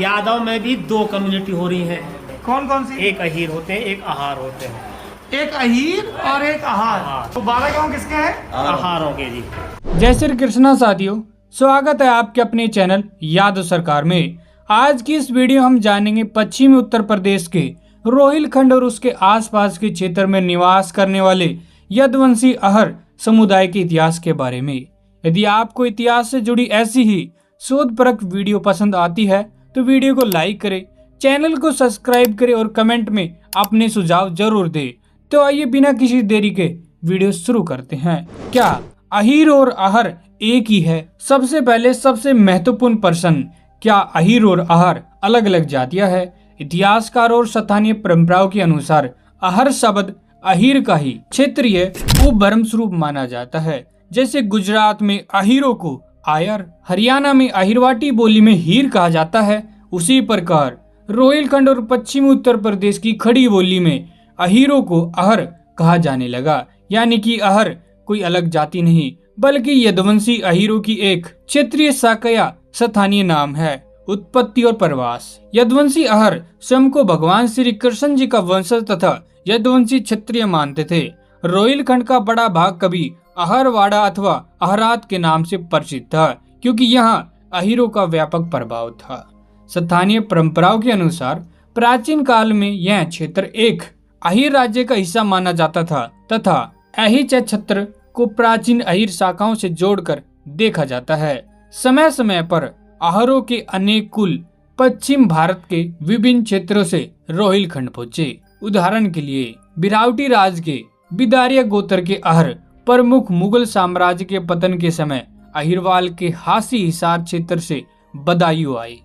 यादव में भी दो कम्युनिटी हो रही है। कौन कौन सी? एक अहीर होते हैं, एक आहार होते हैं। एक अहीर और एक आहार। तो 12 गांव किसके हैं? आहारों के जी। जय श्री कृष्णा साथियों, स्वागत है आपके अपने चैनल यादव सरकार में। आज की इस वीडियो हम जानेंगे पश्चिमी उत्तर प्रदेश के रोहिलखंड और उसके आसपास के क्षेत्र में निवास करने वाले यदुवंशी अहर समुदाय के इतिहास के बारे में। यदि आपको इतिहास से जुड़ी ऐसी ही शोधपरक वीडियो पसंद आती है तो वीडियो को लाइक करें, चैनल को सब्सक्राइब करें और कमेंट में अपने सुझाव जरूर दें। तो आइए बिना किसी देरी के वीडियो शुरू करते हैं। क्या अहीर और अहर एक ही है? सबसे पहले सबसे महत्वपूर्ण प्रश्न, क्या अहीर और अहर अलग अलग जातियां है? इतिहासकार और स्थानीय परंपराओं के अनुसार अहर शब्द अहीर का ही क्षेत्रीय उपभ्रम स्वरूप माना जाता है। जैसे गुजरात में अहीरों को आयर, हरियाणा में अहीरवाटी बोली में हीर कहा जाता है, उसी प्रकार रोहिलखंड और पश्चिमी उत्तर प्रदेश की खड़ी बोली में अहीरों को अहर कहा जाने लगा। यानी कि अहर कोई अलग जाति नहीं बल्कि यदुवंशी अहीरों की एक क्षेत्रीय शाखा या स्थानीय नाम है। उत्पत्ति और प्रवास। यदुवंशी अहर स्वयं को भगवान श्री कृष्ण जी का वंशज तथा यदुवंशी क्षत्रिय मानते थे। रोहिलखंड का बड़ा भाग कभी अहरवाड़ा अथवा अहरात के नाम से परिचित था, क्योंकि यहाँ अहीरों का व्यापक प्रभाव था। स्थानीय परंपराओं के अनुसार प्राचीन काल में यह क्षेत्र एक अहीर राज्य का हिस्सा माना जाता था तथा अहीर क्षेत्र को प्राचीन अहीर शाखाओं से जोड़कर देखा जाता है। समय समय पर अहरों के अनेक कुल पश्चिम भारत के विभिन्न क्षेत्रों से रोहिलखंड पहुंचे। उदाहरण के लिए बिरावटी राज के बिदारिया गोत्र के अहर प्रमुख मुगल साम्राज्य के पतन के समय अहिरवाल के हासी हिसार क्षेत्र से बदायूं आए।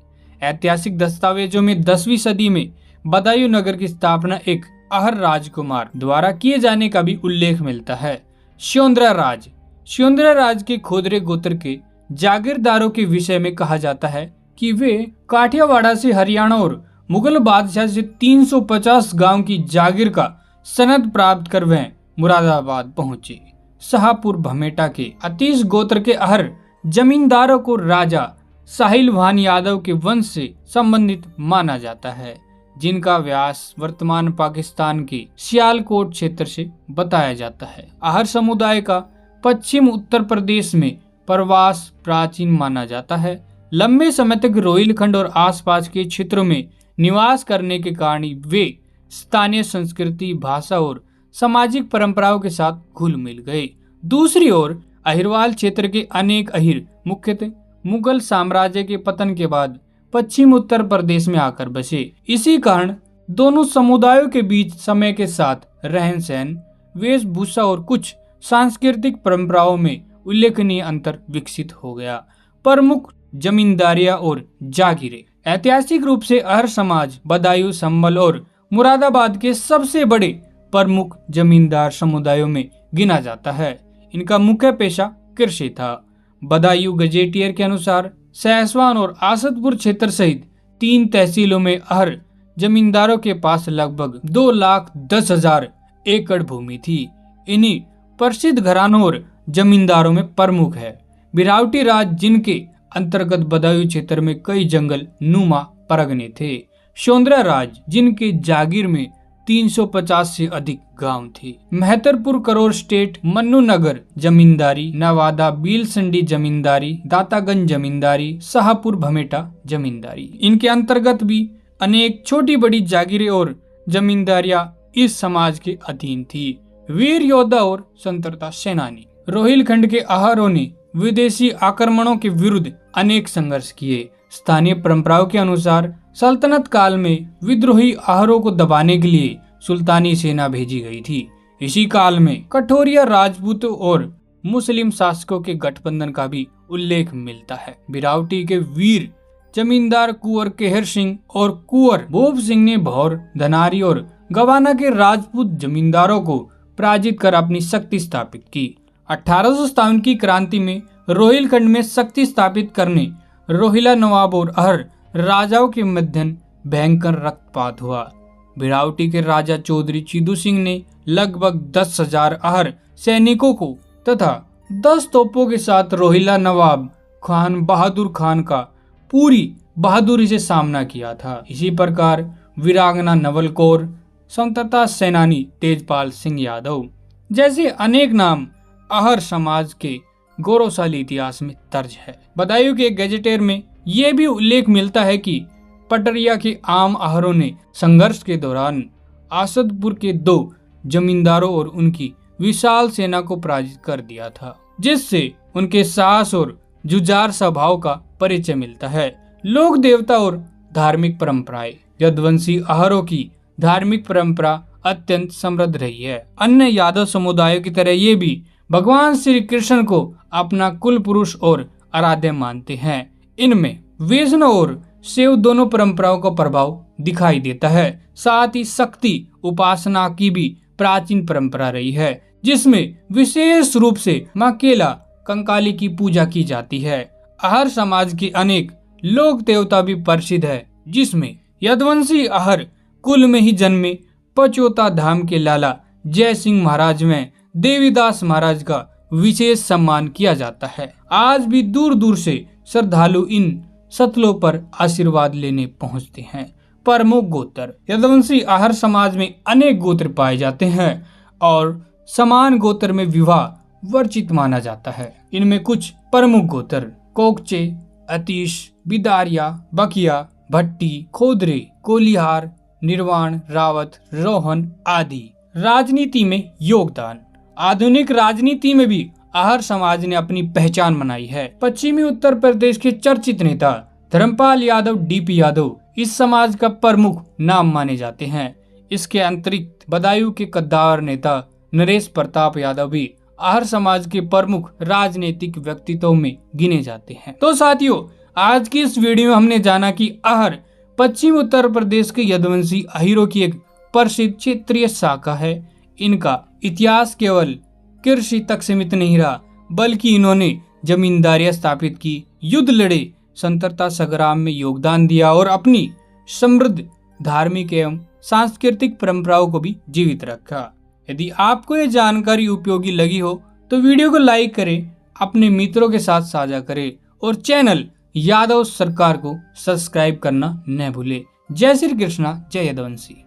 ऐतिहासिक दस्तावेजों में 10वीं सदी में बदायूं नगर की स्थापना एक अहर राजकुमार द्वारा किए जाने का भी उल्लेख मिलता है। श्योंद्रा राज के खोदरे गोत्र के जागीरदारों के विषय में कहा जाता है कि वे काठियावाड़ से हरियाणा और मुगल बादशाह से 350 गांव की जागीर का सनद प्राप्त कर वह मुरादाबाद पहुंचे। शाहपुर भमेटा के अतीश गोत्र के अहर जमींदारों को राजा साहिल भान यादव के वंश से संबंधित माना जाता है, जिनका व्यास वर्तमान पाकिस्तान के सियालकोट क्षेत्र से बताया जाता है। अहर समुदाय का पश्चिम उत्तर प्रदेश में प्रवास प्राचीन माना जाता है। लंबे समय तक रोहिलखंड और आसपास के क्षेत्रों में निवास करने के कारण वे स्थानीय संस्कृति, भाषा और सामाजिक परंपराओं के साथ घुल मिल गए। दूसरी ओर अहिरवाल क्षेत्र के अनेक अहीर मुख्यतः मुगल साम्राज्य के पतन के बाद पश्चिम उत्तर प्रदेश में आकर बसे। इसी कारण दोनों समुदायों के बीच समय के साथ रहन सहन, वेशभूषा और कुछ सांस्कृतिक परंपराओं में उल्लेखनीय अंतर विकसित हो गया। प्रमुख जमींदारियां और जागीरें। ऐतिहासिक रूप से अहर समाज बदायूं, संभल और मुरादाबाद के सबसे बड़े प्रमुख जमींदार समुदायों में गिना जाता है। इनका मुख्य पेशा कृषि था। बदायूं गजेटियर के अनुसार सहसवान और आसदपुर क्षेत्र सहित 3 तहसीलों में अहर जमींदारों के पास लगभग 2,10,000 एकड़ भूमि थी। इन्हीं प्रसिद्ध घरानों और जमींदारों में प्रमुख है बिरावटी राज, जिनके अंतर्गत बदायूं क्षेत्र में कई जंगल नुमा परगने थे। श्योंद्रा राज, जिनके जागीर में 350 से अधिक गांव थे। मेहतरपुर करोर स्टेट, मन्नू नगर जमींदारी, नवादा बीलसंडी जमींदारी, दातागंज जमींदारी, शाहपुर भमेटा जमींदारी। इनके अंतर्गत भी अनेक छोटी बड़ी जागीरें और जमींदारियां इस समाज के अधीन थी। वीर योद्धा और स्वतंत्रता सेनानी। रोहिलखंड के अहरों ने विदेशी आक्रमणों के विरुद्ध अनेक संघर्ष किए। स्थानीय परंपराओं के अनुसार सल्तनत काल में विद्रोही अहरों को दबाने के लिए सुल्तानी सेना भेजी गई थी। इसी काल में कठोरिया राजपूतों और मुस्लिम शासकों के गठबंधन का भी उल्लेख मिलता है। बिरावटी के वीर जमींदार कुंवर केहर सिंह और कुंवर भोप सिंह ने भौर, धनारी और गवाना के राजपूत जमींदारों को पराजित कर अपनी शक्ति स्थापित की। 1857 की क्रांति में रोहिलखंड में शक्ति स्थापित करने रोहिला नवाब और अहर राजाओं के मध्य भयंकर रक्तपात हुआ। बिरावटी के राजा चौधरी चीदू सिंह ने लगभग 10,000 अहर सैनिकों को तथा 10 तोपों के साथ रोहिला नवाब खान बहादुर खान का पूरी बहादुरी से सामना किया था। इसी प्रकार वीरांगना नवल कौर, स्वतंत्रता सेनानी तेजपाल सिंह यादव जैसे अनेक नाम आहर समाज के गौरवशाली इतिहास में दर्ज है। बदायूं के गैजेटियर में यह भी उल्लेख मिलता है कि पटरिया के आम आहरों ने संघर्ष के दौरान आसदपुर के 2 जमींदारों और उनकी विशाल सेना को पराजित कर दिया था, जिससे उनके साहस और जुझार स्वभाव का परिचय मिलता है। लोक देवता और धार्मिक परंपराएं। यदुवंशी आहरों की धार्मिक परंपरा अत्यंत समृद्ध रही है। अन्य यादव समुदायों की तरह ये भी भगवान श्री कृष्ण को अपना कुल पुरुष और आराध्य मानते हैं। इनमें वैष्णव और शैव दोनों परंपराओं का प्रभाव दिखाई देता है। साथ ही शक्ति उपासना की भी प्राचीन परंपरा रही है, जिसमें विशेष रूप से मां केला कंकाली की पूजा की जाती है। आहर समाज के अनेक लोक देवता भी प्रसिद्ध है, जिसमें यदुवंशी आहर कुल में ही जन्मे पचोता धाम के लाला जय सिंह महाराज में देवीदास महाराज का विशेष सम्मान किया जाता है। आज भी दूर दूर से श्रद्धालु इन सतलों पर आशीर्वाद लेने पहुंचते हैं। प्रमुख गोत्र। यदुवंशी आहर समाज में अनेक गोत्र पाए जाते हैं और समान गोत्र में विवाह वर्जित माना जाता है। इनमें कुछ प्रमुख गोत्र कोकचे, अतीश, बिदारिया, बकिया, भट्टी, खोदरे, कोलिहार, निर्वाण, रावत, रोहन आदि। राजनीति में योगदान। आधुनिक राजनीति में भी आहर समाज ने अपनी पहचान बनाई है। पश्चिमी उत्तर प्रदेश के चर्चित नेता धर्मपाल यादव, डीपी यादव इस समाज का प्रमुख नाम माने जाते हैं। इसके अतिरिक्त बदायूं के कद्दावर नेता नरेश प्रताप यादव भी आहर समाज के प्रमुख राजनीतिक व्यक्तित्वों में गिने जाते हैं। तो साथियों, आज की इस वीडियो में हमने जाना कि आहर पश्चिम उत्तर प्रदेश के यदुवंशी अहीरों की एक प्रसिद्ध क्षेत्रीय शाखा है। इनका इतिहास केवल कृषि तक सीमित नहीं रहा, बल्कि इन्होंने जमींदारियां स्थापित की, युद्ध लड़े, स्वतंत्रता संग्राम में योगदान दिया और अपनी समृद्ध धार्मिक एवं सांस्कृतिक परंपराओं को भी जीवित रखा। यदि आपको ये जानकारी उपयोगी लगी हो तो वीडियो को लाइक करें, अपने मित्रों के साथ साझा करें और चैनल यादव सरकार को सब्सक्राइब करना न भूलें। जय श्री कृष्णा, जय यदुवंशी।